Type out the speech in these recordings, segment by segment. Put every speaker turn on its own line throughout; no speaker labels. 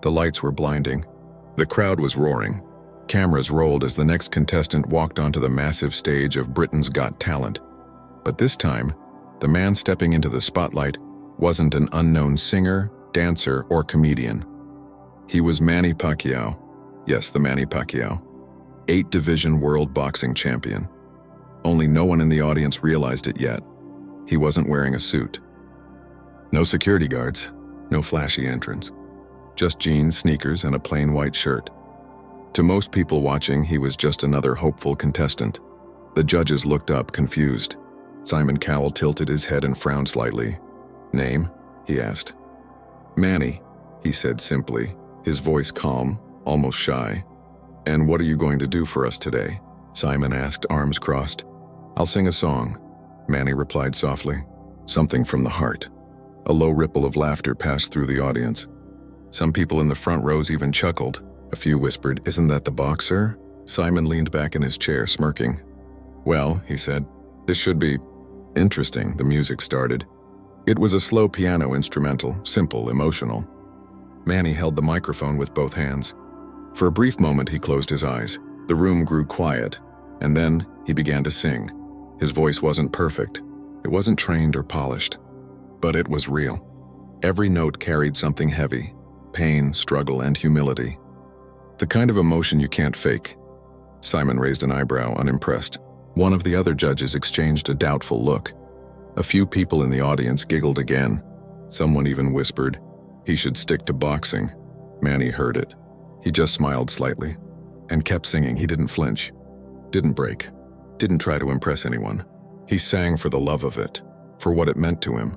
The lights were blinding. The crowd was roaring. Cameras rolled as the next contestant walked onto the massive stage of Britain's Got Talent. But this time, the man stepping into the spotlight wasn't an unknown singer, dancer, or comedian. He was Manny Pacquiao. Yes, the Manny Pacquiao. 8-division world boxing champion. Only no one in the audience realized it yet. He wasn't wearing a suit. No security guards, no flashy entrance. Just jeans, sneakers, and a plain white shirt. To most people watching, he was just another hopeful contestant. The judges looked up, confused. Simon Cowell tilted his head and frowned slightly. "Name?" he asked. "Manny," he said simply, his voice calm, almost shy. "And what are you going to do for us today?" Simon asked, arms crossed. "I'll sing a song," Manny replied softly. Something from the heart. A low ripple of laughter passed through the audience. Some people in the front rows even chuckled. A few whispered, "Isn't that the boxer?" Simon leaned back in his chair, smirking. "Well," he said, "this should be interesting." The music started. It was a slow piano instrumental, simple, emotional. Manny held the microphone with both hands. For a brief moment, he closed his eyes. The room grew quiet, and then he began to sing. His voice wasn't perfect. It wasn't trained or polished, but it was real. Every note carried something heavy: pain, struggle, and humility. The kind of emotion you can't fake. Simon raised an eyebrow, unimpressed. One of the other judges exchanged a doubtful look. A few people in the audience giggled again. Someone even whispered, "He should stick to boxing." Manny heard it. He just smiled slightly and kept singing. He didn't flinch, didn't break, didn't try to impress anyone. He sang for the love of it, for what it meant to him.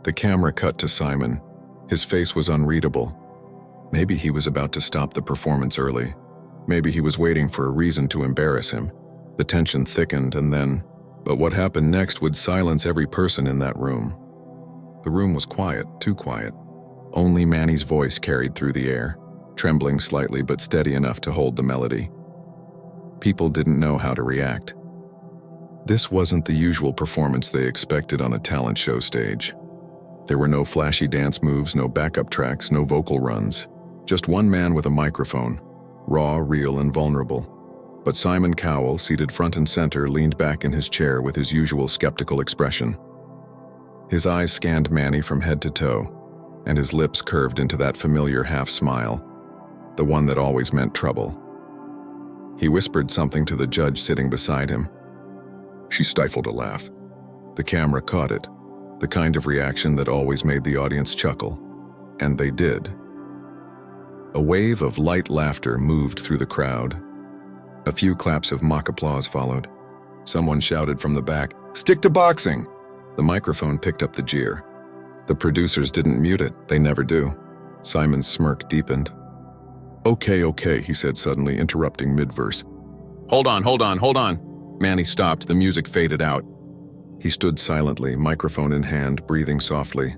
The camera cut to Simon. His face was unreadable. Maybe he was about to stop the performance early. Maybe he was waiting for a reason to embarrass him. The tension thickened, and then... But what happened next would silence every person in that room. The room was quiet, too quiet. Only Manny's voice carried through the air, trembling slightly but steady enough to hold the melody. People didn't know how to react. This wasn't the usual performance they expected on a talent show stage. There were no flashy dance moves, no backup tracks, no vocal runs. Just one man with a microphone, raw, real, and vulnerable. But Simon Cowell, seated front and center, leaned back in his chair with his usual skeptical expression. His eyes scanned Manny from head to toe, and his lips curved into that familiar half-smile, the one that always meant trouble. He whispered something to the judge sitting beside him. She stifled a laugh. The camera caught it, the kind of reaction that always made the audience chuckle. And they did. A wave of light laughter moved through the crowd. A few claps of mock applause followed. Someone shouted from the back, "Stick to boxing!" The microphone picked up the jeer. The producers didn't mute it, they never do. Simon's smirk deepened. Okay, he said suddenly, interrupting mid-verse. Hold on. Manny stopped, the music faded out. He stood silently, microphone in hand, breathing softly.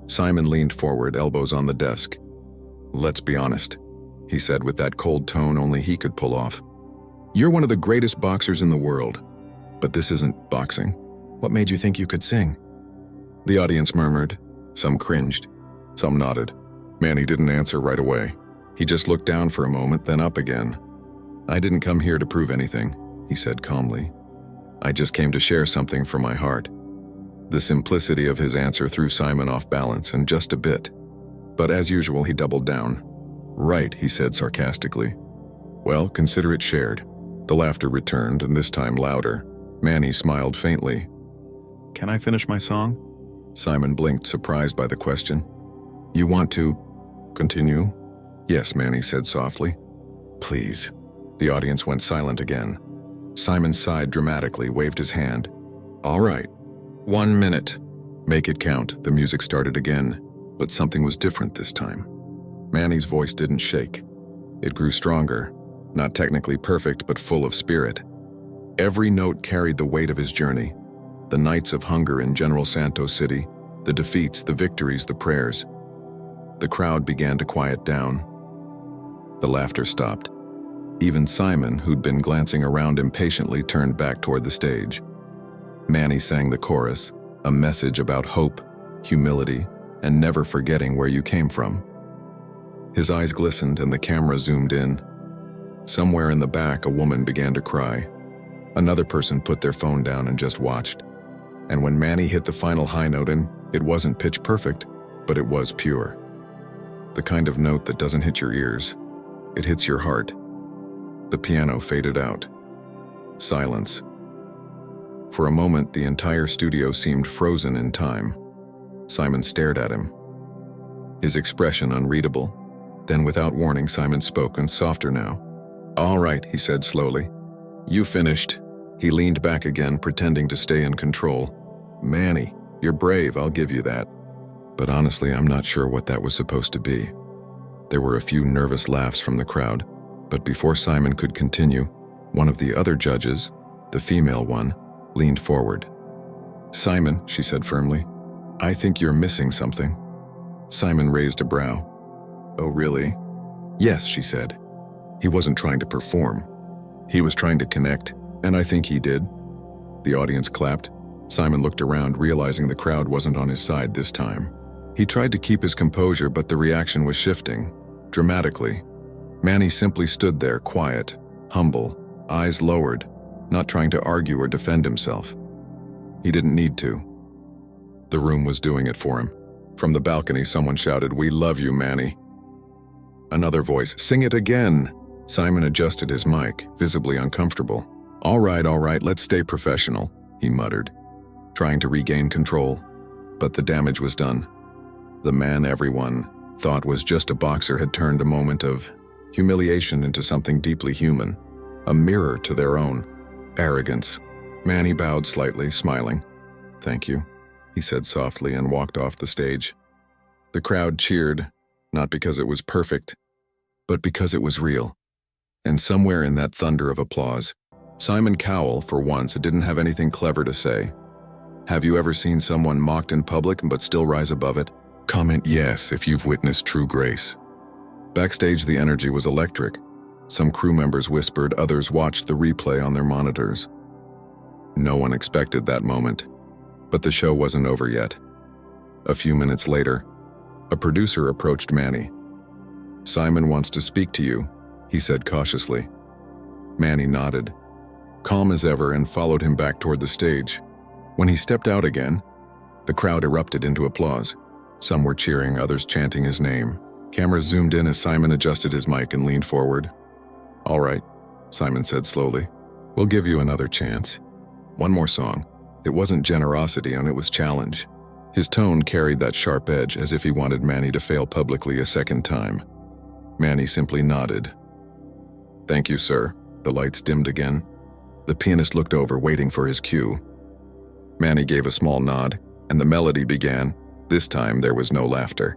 Simon leaned forward, elbows on the desk. "Let's be honest," he said with that cold tone only he could pull off. "You're one of the greatest boxers in the world, but this isn't boxing. What made you think you could sing?" The audience murmured. Some cringed. Some nodded. Manny didn't answer right away. He just looked down for a moment, then up again. "I didn't come here to prove anything," he said calmly. "I just came to share something from my heart." The simplicity of his answer threw Simon off balance, and just a bit. But as usual, he doubled down. "Right," he said sarcastically. "Well, consider it shared." The laughter returned, and this time louder. Manny smiled faintly. "Can I finish my song?" Simon blinked, surprised by the question. "You want to continue?" "Yes," Manny said softly. "Please." The audience went silent again. Simon sighed dramatically, waved his hand. "All right. 1 minute. Make it count." The music started again, but something was different this time. Manny's voice didn't shake. It grew stronger, not technically perfect, but full of spirit. Every note carried the weight of his journey. The nights of hunger in General Santos City, the defeats, the victories, the prayers. The crowd began to quiet down. The laughter stopped. Even Simon, who'd been glancing around impatiently, turned back toward the stage. Manny sang the chorus, a message about hope, humility, and never forgetting where you came from. His eyes glistened and the camera zoomed in. Somewhere in the back, a woman began to cry. Another person put their phone down and just watched. And when Manny hit the final high note, and it wasn't pitch perfect, but it was pure. The kind of note that doesn't hit your ears, it hits your heart. The piano faded out. Silence. For a moment, the entire studio seemed frozen in time. Simon stared at him, his expression unreadable. Then without warning, Simon spoke, and softer now. "All right," he said slowly. "You finished." He leaned back again, pretending to stay in control. "Manny, you're brave, I'll give you that. But honestly, I'm not sure what that was supposed to be." There were a few nervous laughs from the crowd, but before Simon could continue, one of the other judges, the female one, leaned forward. "Simon," she said firmly, "I think you're missing something." Simon raised a brow. "Oh, really?" "Yes," she said. He wasn't trying to perform. He was trying to connect, and I think he did. The audience clapped. Simon looked around, realizing the crowd wasn't on his side this time. He tried to keep his composure, but the reaction was shifting, dramatically. Manny simply stood there, quiet, humble, eyes lowered, not trying to argue or defend himself. He didn't need to. The room was doing it for him. From the balcony, someone shouted, "We love you, Manny." Another voice, "Sing it again." Simon adjusted his mic, visibly uncomfortable. All right, let's stay professional," he muttered, trying to regain control. But the damage was done. The man everyone thought was just a boxer had turned a moment of humiliation into something deeply human, a mirror to their own arrogance. Manny bowed slightly, smiling. "Thank you," he said softly, and walked off the stage. The crowd cheered, not because it was perfect, but because it was real. And somewhere in that thunder of applause, Simon Cowell, for once, didn't have anything clever to say. Have you ever seen someone mocked in public but still rise above it? Comment yes if you've witnessed true grace. Backstage, the energy was electric. Some crew members whispered, others watched the replay on their monitors. No one expected that moment, but the show wasn't over yet. A few minutes later, a producer approached Manny. "Simon wants to speak to you," he said cautiously. Manny nodded, calm as ever, and followed him back toward the stage. When he stepped out again, the crowd erupted into applause. Some were cheering, others chanting his name. Cameras zoomed in as Simon adjusted his mic and leaned forward. "All right," Simon said slowly. "We'll give you another chance. One more song." It wasn't generosity, and it was challenge. His tone carried that sharp edge, as if he wanted Manny to fail publicly a second time. Manny simply nodded. "Thank you, sir." The lights dimmed again. The pianist looked over, waiting for his cue. Manny gave a small nod, and the melody began. This time there was no laughter,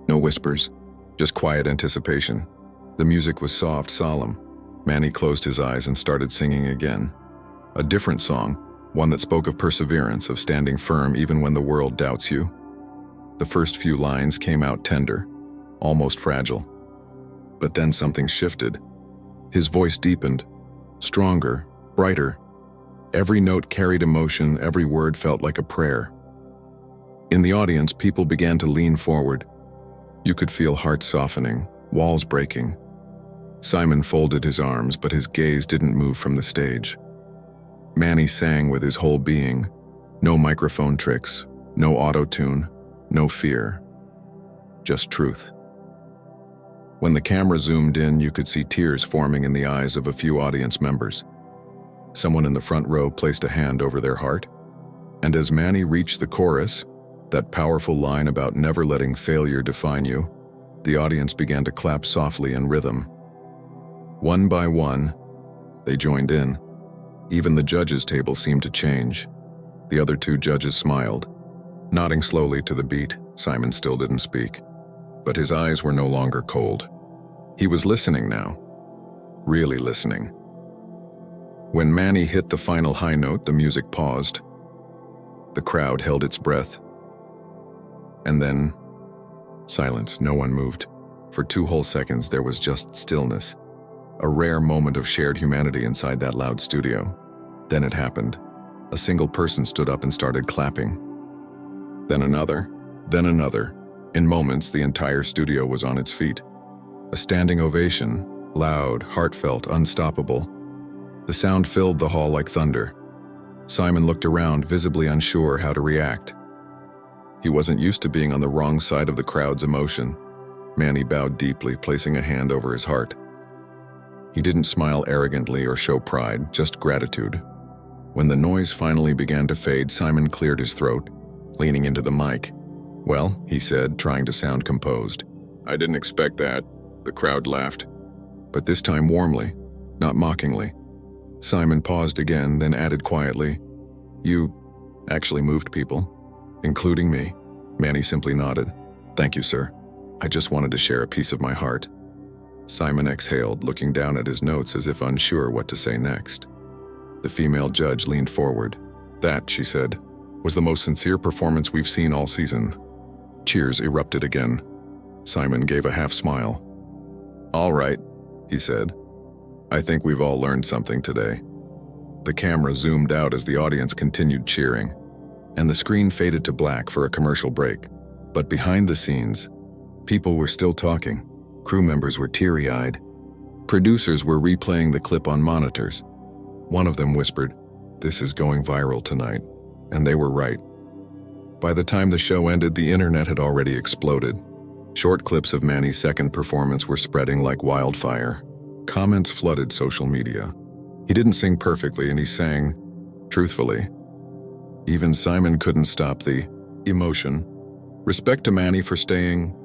no whispers, just quiet anticipation. The music was soft, solemn. Manny closed his eyes and started singing again. A different song, one that spoke of perseverance, of standing firm even when the world doubts you. The first few lines came out tender, almost fragile. But then something shifted. His voice deepened, stronger, brighter. Every note carried emotion, every word felt like a prayer. In the audience, people began to lean forward. You could feel hearts softening, walls breaking. Simon folded his arms, but his gaze didn't move from the stage. Manny sang with his whole being. No microphone tricks, no auto-tune, no fear. Just truth. When the camera zoomed in, you could see tears forming in the eyes of a few audience members. Someone in the front row placed a hand over their heart, and as Manny reached the chorus, that powerful line about never letting failure define you, the audience began to clap softly in rhythm. One by one, they joined in. Even the judges' table seemed to change. The other two judges smiled. Nodding slowly to the beat, Simon still didn't speak. But his eyes were no longer cold. He was listening now. Really listening. When Manny hit the final high note, the music paused. The crowd held its breath. And then, silence. No one moved. For 2 whole seconds, there was just stillness. A rare moment of shared humanity inside that loud studio. Then it happened. A single person stood up and started clapping. Then another. In moments, the entire studio was on its feet. A standing ovation, loud, heartfelt, unstoppable. The sound filled the hall like thunder. Simon looked around, visibly unsure how to react. He wasn't used to being on the wrong side of the crowd's emotion. Manny bowed deeply, placing a hand over his heart. He didn't smile arrogantly or show pride, just gratitude. When the noise finally began to fade, Simon cleared his throat, leaning into the mic. "Well," he said, trying to sound composed. "I didn't expect that." The crowd laughed, but this time warmly, not mockingly. Simon paused again, then added quietly, "You actually moved people, including me." Manny simply nodded. "Thank you, sir. I just wanted to share a piece of my heart." Simon exhaled, looking down at his notes as if unsure what to say next. The female judge leaned forward. "That," she said, "was the most sincere performance we've seen all season." Cheers erupted again. Simon gave a half smile. "All right," he said. "I think we've all learned something today." The camera zoomed out as the audience continued cheering, and the screen faded to black for a commercial break. But behind the scenes, people were still talking. Crew members were teary-eyed. Producers were replaying the clip on monitors. One of them whispered, "This is going viral tonight," and they were right. By the time the show ended, the internet had already exploded. Short clips of Manny's second performance were spreading like wildfire. Comments flooded social media. He didn't sing perfectly, and he sang truthfully. Even Simon couldn't stop the emotion. Respect to Manny for staying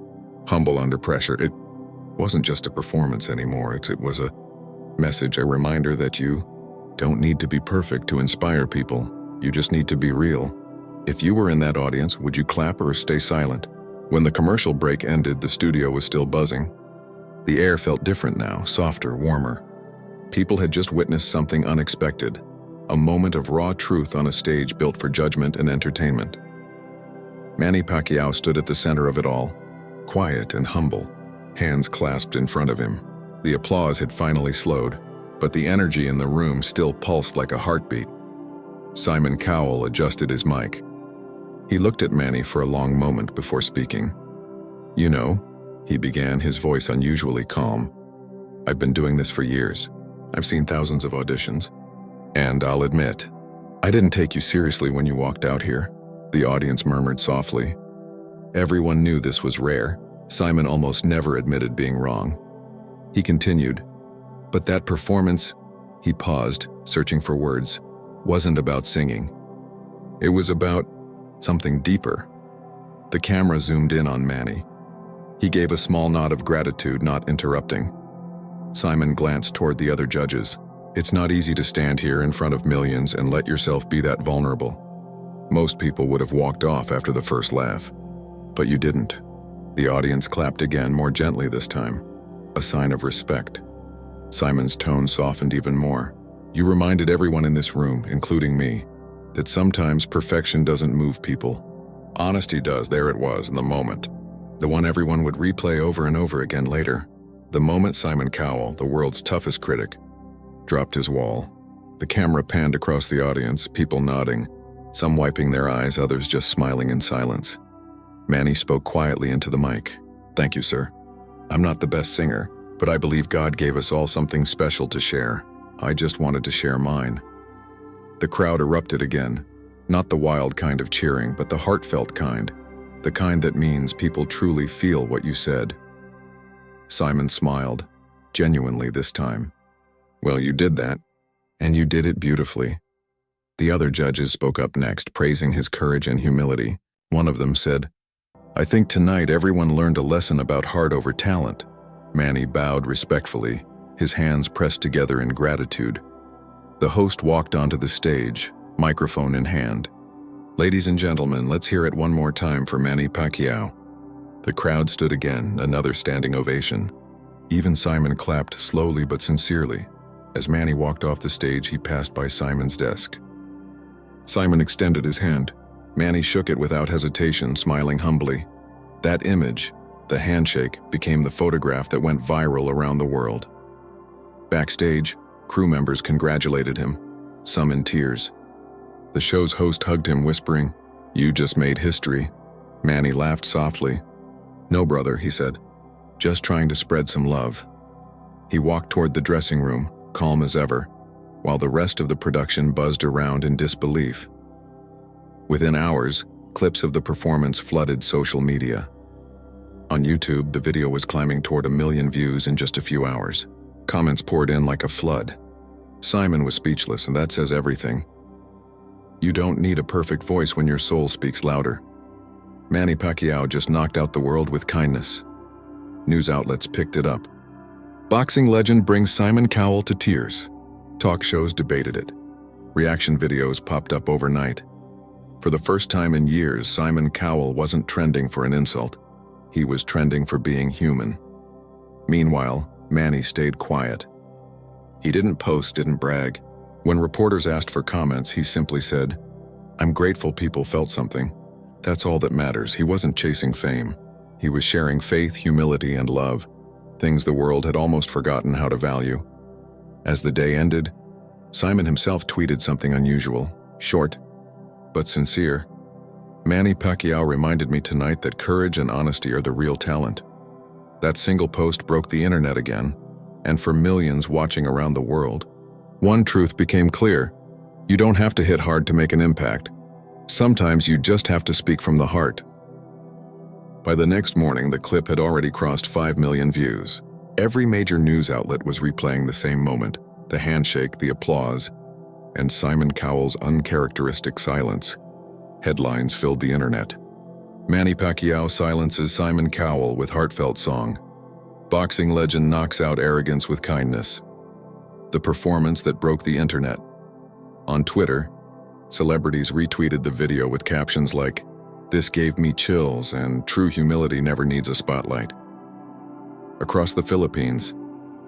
humble under pressure. It wasn't just a performance anymore. It was a message, a reminder that you don't need to be perfect to inspire people. You just need to be real. If you were in that audience, would you clap or stay silent? When the commercial break ended, the studio was still buzzing. The air felt different now, softer, warmer. People had just witnessed something unexpected, a moment of raw truth on a stage built for judgment and entertainment. Manny Pacquiao stood at the center of it all, quiet and humble, hands clasped in front of him. The applause had finally slowed, but the energy in the room still pulsed like a heartbeat. Simon Cowell adjusted his mic. He looked at Manny for a long moment before speaking. "You know," he began, his voice unusually calm, "I've been doing this for years. I've seen thousands of auditions. And I'll admit, I didn't take you seriously when you walked out here." The audience murmured softly. Everyone knew this was rare. Simon almost never admitted being wrong. He continued, "But that performance," he paused, searching for words, "wasn't about singing. It was about something deeper." The camera zoomed in on Manny. He gave a small nod of gratitude, not interrupting. Simon glanced toward the other judges. It's not easy to stand here in front of millions and let yourself be that vulnerable. Most people would have walked off after the first laugh. But you didn't. The audience clapped again, more gently this time, a sign of respect. Simon's tone softened even more. "You reminded everyone in this room, including me, that sometimes perfection doesn't move people. Honesty does." There it was, in the moment. The one everyone would replay over and over again later. The moment Simon Cowell, the world's toughest critic, dropped his wall. The camera panned across the audience, people nodding, some wiping their eyes, others just smiling in silence. Manny spoke quietly into the mic. "Thank you, sir. I'm not the best singer, but I believe God gave us all something special to share. I just wanted to share mine." The crowd erupted again, not the wild kind of cheering, but the heartfelt kind, the kind that means people truly feel what you said. Simon smiled, genuinely this time. "Well, you did that, and you did it beautifully." The other judges spoke up next, praising his courage and humility. One of them said, "I think tonight everyone learned a lesson about heart over talent." Manny bowed respectfully, his hands pressed together in gratitude. The host walked onto the stage, microphone in hand. "Ladies and gentlemen, let's hear it one more time for Manny Pacquiao." The crowd stood again, another standing ovation. Even Simon clapped slowly but sincerely. As Manny walked off the stage, he passed by Simon's desk. Simon extended his hand. Manny shook it without hesitation, smiling humbly. That image, the handshake, became the photograph that went viral around the world. Backstage, crew members congratulated him, some in tears. The show's host hugged him, whispering, "You just made history." Manny laughed softly. "No, brother," he said. just trying to spread some love. He walked toward the dressing room, calm as ever, while the rest of the production buzzed around in disbelief. Within hours, clips of the performance flooded social media. On YouTube, the video was climbing toward 1 million views in just a few hours. Comments poured in like a flood. Simon was speechless, and that says everything. You don't need a perfect voice when your soul speaks louder. Manny Pacquiao just knocked out the world with kindness. News outlets picked it up. Boxing legend brings Simon Cowell to tears. Talk shows debated it. Reaction videos popped up overnight. For the first time in years, Simon Cowell wasn't trending for an insult. He was trending for being human. Meanwhile, Manny stayed quiet. He didn't post, didn't brag. When reporters asked for comments, he simply said, "I'm grateful people felt something. That's all that matters." He wasn't chasing fame. He was sharing faith, humility, and love, things the world had almost forgotten how to value. As the day ended, Simon himself tweeted something unusual, short, but sincere. Manny Pacquiao reminded me tonight that courage and honesty are the real talent. That single post broke the internet again, and for millions watching around the world, one truth became clear. You don't have to hit hard to make an impact. Sometimes you just have to speak from the heart. By the next morning, the clip had already crossed 5 million views. Every major news outlet was replaying the same moment, the handshake, the applause, and Simon Cowell's uncharacteristic silence. Headlines filled the internet. Manny Pacquiao silences Simon Cowell with heartfelt song. Boxing legend knocks out arrogance with kindness. The performance that broke the internet. On Twitter, celebrities retweeted the video with captions like, "This gave me chills," and "True humility never needs a spotlight." Across the Philippines,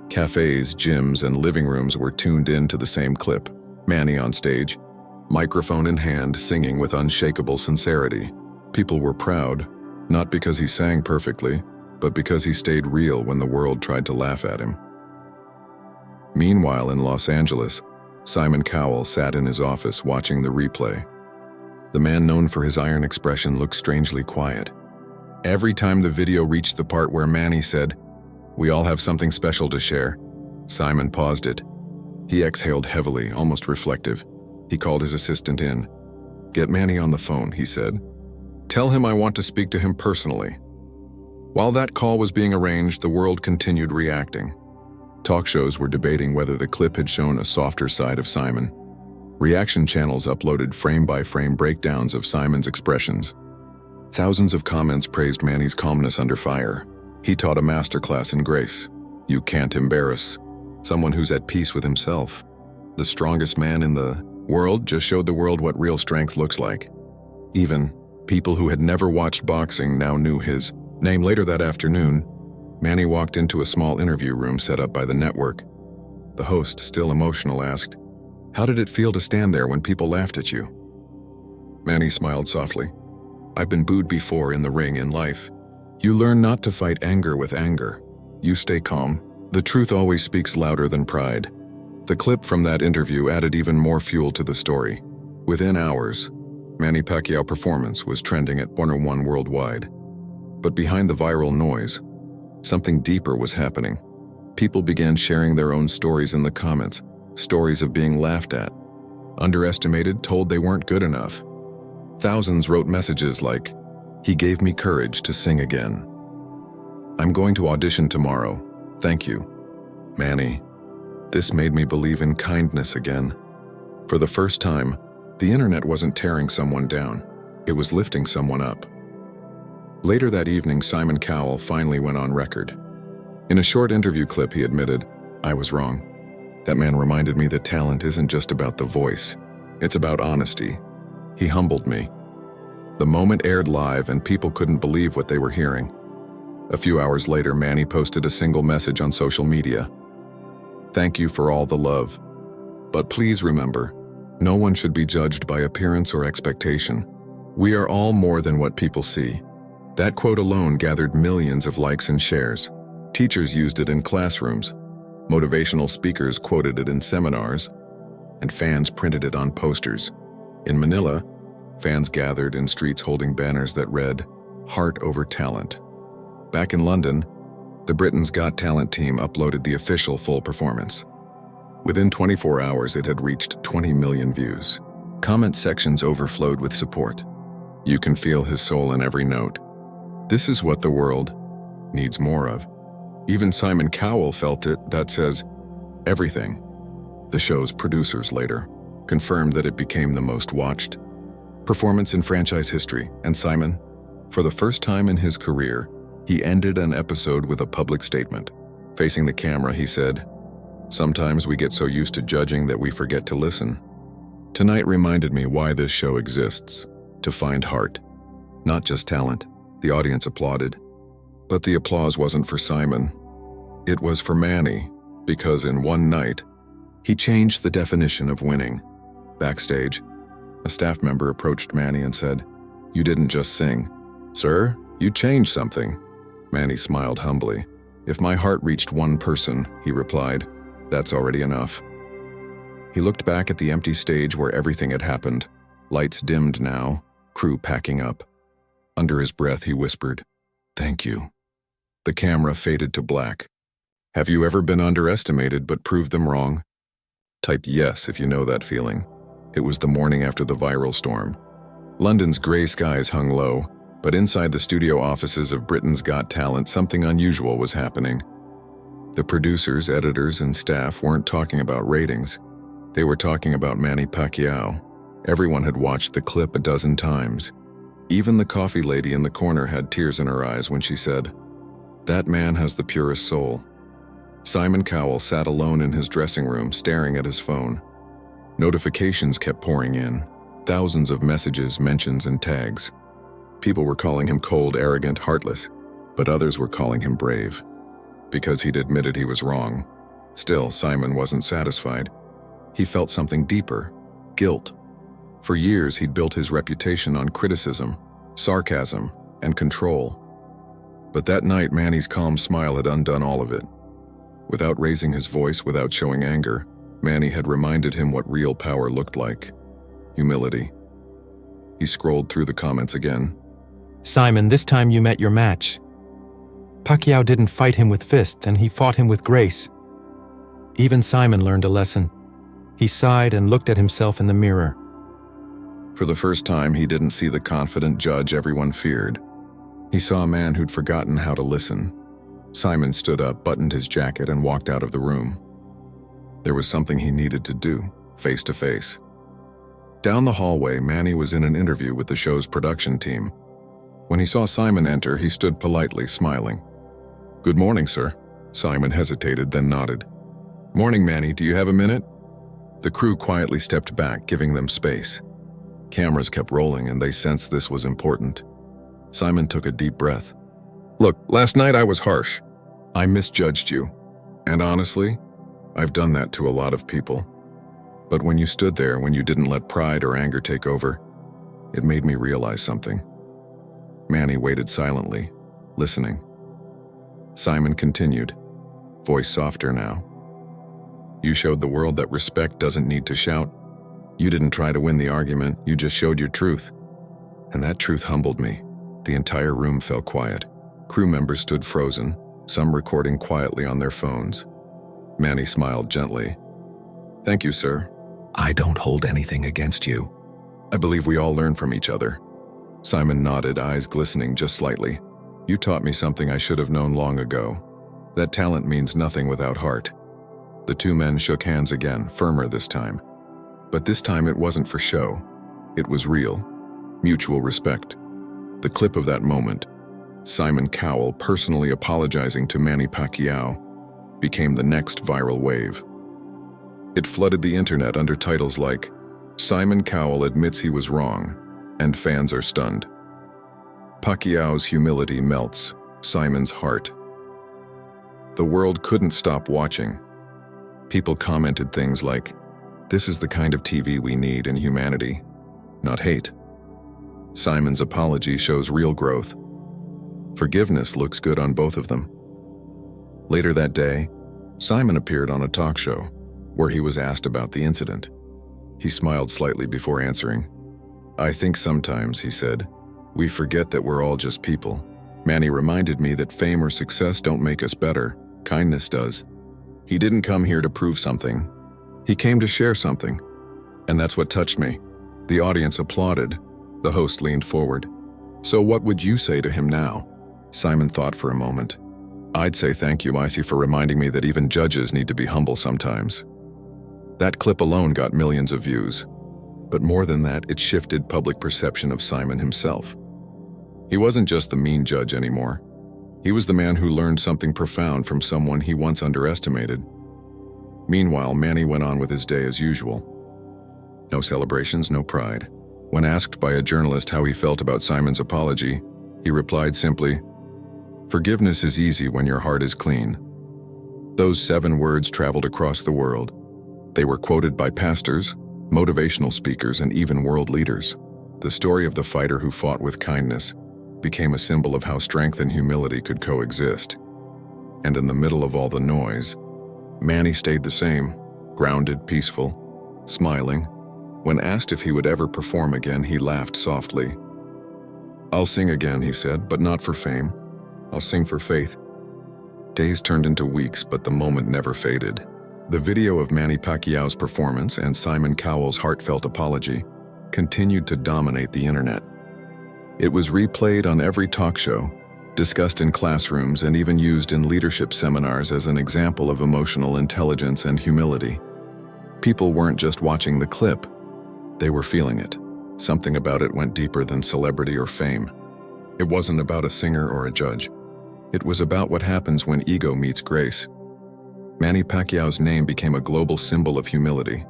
cafes, gyms, and living rooms were tuned in to the same clip. Manny on stage, microphone in hand, singing with unshakable sincerity. People were proud, not because he sang perfectly, but because he stayed real when the world tried to laugh at him. Meanwhile, in Los Angeles, Simon Cowell sat in his office watching the replay. The man known for his iron expression looked strangely quiet. Every time the video reached the part where Manny said, "We all have something special to share," Simon paused it. He exhaled heavily, almost reflective. He called his assistant in. "Get Manny on the phone," he said. "Tell him I want to speak to him personally." While that call was being arranged, the world continued reacting. Talk shows were debating whether the clip had shown a softer side of Simon. Reaction channels uploaded frame-by-frame breakdowns of Simon's expressions. Thousands of comments praised Manny's calmness under fire. He taught a masterclass in grace. You can't embarrass someone who's at peace with himself. The strongest man in the world just showed the world what real strength looks like. Even people who had never watched boxing now knew his name. Later that afternoon, Manny walked into a small interview room set up by the network. The host, still emotional, asked, "How did it feel to stand there when people laughed at you?" Manny smiled softly. "I've been booed before in the ring, in life. You learn not to fight anger with anger. You stay calm. The truth always speaks louder than pride." The clip from that interview added even more fuel to the story. Within hours, Manny Pacquiao performance was trending at 101 worldwide. But behind the viral noise, something deeper was happening. People began sharing their own stories in the comments, stories of being laughed at, underestimated, told they weren't good enough. Thousands wrote messages like, "He gave me courage to sing again. I'm going to audition tomorrow. Thank you, Manny. This made me believe in kindness again." For the first time, the internet wasn't tearing someone down. It was lifting someone up. Later that evening, Simon Cowell finally went on record. In a short interview clip, he admitted, "I was wrong. That man reminded me that talent isn't just about the voice. It's about honesty. He humbled me." The moment aired live and people couldn't believe what they were hearing. A few hours later, Manny posted a single message on social media. "Thank you for all the love. But please remember, no one should be judged by appearance or expectation. We are all more than what people see." That quote alone gathered millions of likes and shares. Teachers used it in classrooms. Motivational speakers quoted it in seminars, and fans printed it on posters. In Manila, fans gathered in streets holding banners that read, "Heart over talent." Back in London, The Britain's Got Talent team uploaded the official full performance. Within 24 hours, it had reached 20 million views. Comment sections overflowed with support. You can feel his soul in every note. This is what the world needs more of. Even Simon Cowell felt it. That says everything. The show's producers later confirmed that it became the most watched performance in franchise history, and Simon, for the first time in his career, he ended an episode with a public statement. Facing the camera, he said, "Sometimes we get so used to judging that we forget to listen. Tonight reminded me why this show exists, to find heart, not just talent." The audience applauded, but the applause wasn't for Simon. It was for Manny, because in one night, he changed the definition of winning. Backstage, a staff member approached Manny and said, "You didn't just sing. Sir, you changed something." Manny smiled humbly. "If my heart reached one person," he replied, "that's already enough." He looked back at the empty stage where everything had happened. Lights dimmed now, crew packing up. Under his breath, he whispered, "Thank you." The camera faded to black. Have you ever been underestimated but proved them wrong? Type yes if you know that feeling. It was the morning after the viral storm. London's grey skies hung low, but inside the studio offices of Britain's Got Talent, something unusual was happening. The producers, editors, and staff weren't talking about ratings. They were talking about Manny Pacquiao. Everyone had watched the clip a dozen times. Even the coffee lady in the corner had tears in her eyes when she said, "That man has the purest soul." Simon Cowell sat alone in his dressing room, staring at his phone. Notifications kept pouring in, thousands of messages, mentions, and tags. People were calling him cold, arrogant, heartless, but others were calling him brave, because he'd admitted he was wrong. Still, Simon wasn't satisfied. He felt something deeper, guilt. For years, he'd built his reputation on criticism, sarcasm, and control. But that night, Manny's calm smile had undone all of it. Without raising his voice, without showing anger, Manny had reminded him what real power looked like. Humility. He scrolled through the comments again.
"Simon, this time you met your match. Pacquiao didn't fight him with fists, and he fought him with grace." Even Simon learned a lesson. He sighed and looked at himself in the mirror.
For the first time, he didn't see the confident judge everyone feared. He saw a man who'd forgotten how to listen. Simon stood up, buttoned his jacket, and walked out of the room. There was something he needed to do, face to face. Down the hallway, Manny was in an interview with the show's production team. When he saw Simon enter, he stood politely, smiling. "Good morning, sir." Simon hesitated, then nodded. "Morning, Manny. Do you have a minute?" The crew quietly stepped back, giving them space. Cameras kept rolling, and they sensed this was important. Simon took a deep breath. "Look, last night I was harsh. I misjudged you. And honestly, I've done that to a lot of people. But when you stood there, when you didn't let pride or anger take over, it made me realize something." Manny waited silently, listening. Simon continued, voice softer now. "You showed the world that respect doesn't need to shout. You didn't try to win the argument, you just showed your truth. And that truth humbled me." The entire room fell quiet. Crew members stood frozen, some recording quietly on their phones. Manny smiled gently. "Thank you, sir. I don't hold anything against you. I believe we all learn from each other." Simon nodded, eyes glistening just slightly. "You taught me something I should have known long ago. That talent means nothing without heart." The two men shook hands again, firmer this time. But this time it wasn't for show. It was real. Mutual respect. The clip of that moment, Simon Cowell personally apologizing to Manny Pacquiao, became the next viral wave. It flooded the internet under titles like, "Simon Cowell admits he was wrong, and fans are stunned." "Pacquiao's humility melts Simon's heart." The world couldn't stop watching. People commented things like, "This is the kind of TV we need in humanity, not hate." Simon's apology shows real growth. Forgiveness looks good on both of them. Later that day, Simon appeared on a talk show where he was asked about the incident. He smiled slightly before answering. "I think sometimes," he said, "we forget that we're all just people, Manny reminded me that fame or success don't make us better, kindness does. He didn't come here to prove something. He came to share something. And that's what touched me. The audience applauded. The host leaned forward. So what would you say to him now? Simon thought for a moment. I'd say thank you, Icy, for reminding me that even judges need to be humble sometimes. That clip alone got millions of views. But more than that, it shifted public perception of Simon himself. He wasn't just the mean judge anymore. He was the man who learned something profound from someone he once underestimated. Meanwhile, Manny went on with his day as usual. No celebrations, no pride. When asked by a journalist how he felt about Simon's apology, he replied simply, "Forgiveness is easy when your heart is clean." Those 7 words traveled across the world. They were quoted by pastors, motivational speakers, and even world leaders. The story of the fighter who fought with kindness became a symbol of how strength and humility could coexist. And in the middle of all the noise, Manny stayed the same, grounded, peaceful, smiling. When asked if he would ever perform again, he laughed softly. "I'll sing again," he said, "but not for fame. I'll sing for faith." Days turned into weeks, but the moment never faded. The video of Manny Pacquiao's performance and Simon Cowell's heartfelt apology continued to dominate the internet. It was replayed on every talk show, discussed in classrooms, and even used in leadership seminars as an example of emotional intelligence and humility. People weren't just watching the clip, they were feeling it. Something about it went deeper than celebrity or fame. It wasn't about a singer or a judge. It was about what happens when ego meets grace. Manny Pacquiao's name became a global symbol of humility.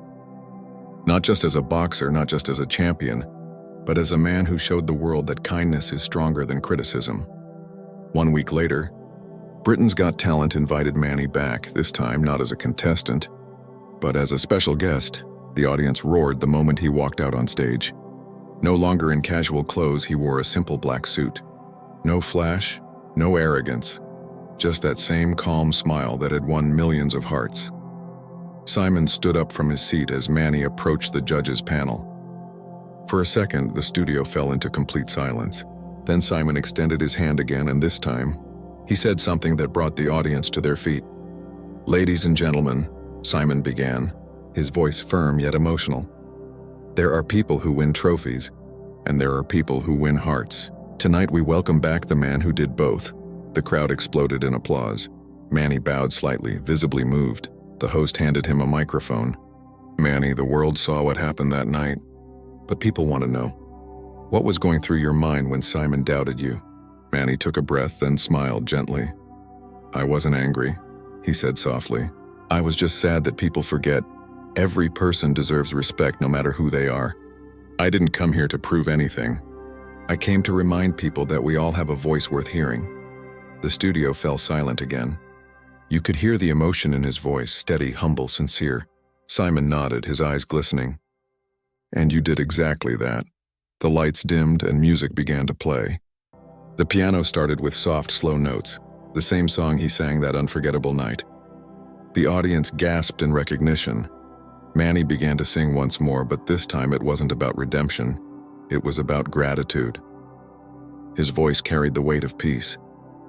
Not just as a boxer, not just as a champion, but as a man who showed the world that kindness is stronger than criticism. 1 week later, Britain's Got Talent invited Manny back, this time not as a contestant, but as a special guest. The audience roared the moment he walked out on stage. No longer in casual clothes, he wore a simple black suit. No flash, no arrogance, just that same calm smile that had won millions of hearts. Simon stood up from his seat as Manny approached the judges' panel. For a second, the studio fell into complete silence. Then Simon extended his hand again, and this time, he said something that brought the audience to their feet. "Ladies and gentlemen," Simon began, his voice firm yet emotional. "There are people who win trophies, and there are people who win hearts. Tonight we welcome back the man who did both." The crowd exploded in applause. Manny bowed slightly, visibly moved. The host handed him a microphone. "Manny, the world saw what happened that night. But people want to know, what was going through your mind when Simon doubted you?" Manny took a breath, then smiled gently. "I wasn't angry," he said softly. "I was just sad that people forget. Every person deserves respect no matter who they are. I didn't come here to prove anything. I came to remind people that we all have a voice worth hearing." The studio fell silent again. You could hear the emotion in his voice, steady, humble, sincere. Simon nodded, his eyes glistening. "And you did exactly that." The lights dimmed and music began to play. The piano started with soft, slow notes, the same song he sang that unforgettable night. The audience gasped in recognition. Manny began to sing once more, but this time it wasn't about redemption. It was about gratitude. His voice carried the weight of peace.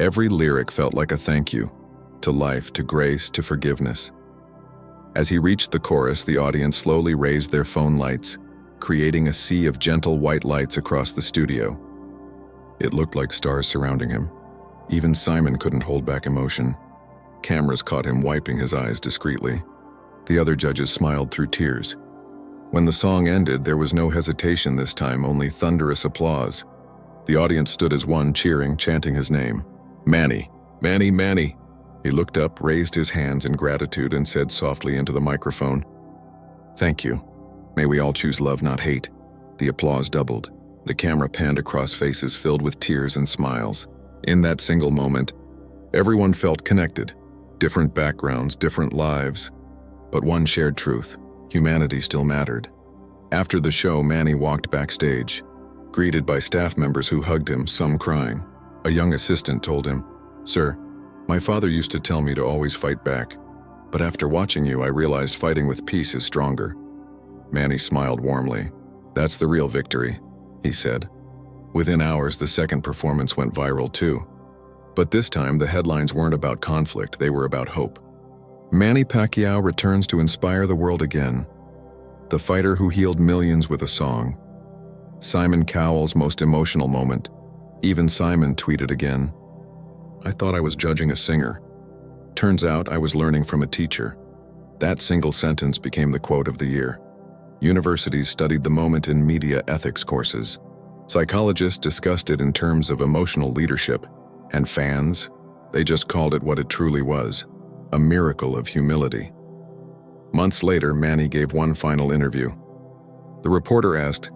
Every lyric felt like a thank you, to life, to grace, to forgiveness. As he reached the chorus, the audience slowly raised their phone lights, creating a sea of gentle white lights across the studio. It looked like stars surrounding him. Even Simon couldn't hold back emotion. Cameras caught him wiping his eyes discreetly. The other judges smiled through tears. When the song ended, there was no hesitation this time, only thunderous applause. The audience stood as one, cheering, chanting his name. "Manny! Manny! Manny!" He looked up, raised his hands in gratitude, and said softly into the microphone, "Thank you. May we all choose love, not hate." The applause doubled. The camera panned across faces filled with tears and smiles. In that single moment, everyone felt connected. Different backgrounds, different lives, but one shared truth: humanity still mattered. After the show, Manny walked backstage, greeted by staff members who hugged him, some crying. A young assistant told him, "Sir, my father used to tell me to always fight back, but after watching you, I realized fighting with peace is stronger." Manny smiled warmly. "That's the real victory," he said. Within hours, the second performance went viral too. But this time, the headlines weren't about conflict, they were about hope. Manny Pacquiao returns to inspire the world again. The fighter who healed millions with a song. Simon Cowell's most emotional moment. Even Simon tweeted again. I thought I was judging a singer. Turns out I was learning from a teacher. That single sentence became the quote of the year. Universities studied the moment in media ethics courses. Psychologists discussed it in terms of emotional leadership. And fans, they just called it what it truly was, a miracle of humility. Months later, Manny gave one final interview. The reporter asked,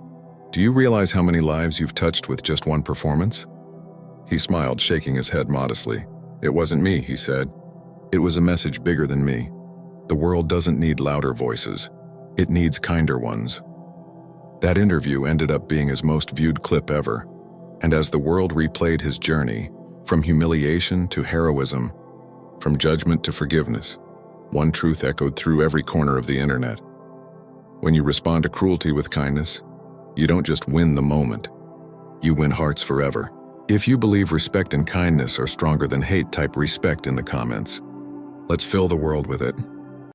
"Do you realize how many lives you've touched with just one performance?" He smiled, shaking his head modestly. "It wasn't me," he said. "It was a message bigger than me. The world doesn't need louder voices. It needs kinder ones." That interview ended up being his most viewed clip ever. And as the world replayed his journey, from humiliation to heroism, from judgment to forgiveness, one truth echoed through every corner of the internet. When you respond to cruelty with kindness, you don't just win the moment, you win hearts forever. If you believe respect and kindness are stronger than hate, type respect in the comments. Let's fill the world with it.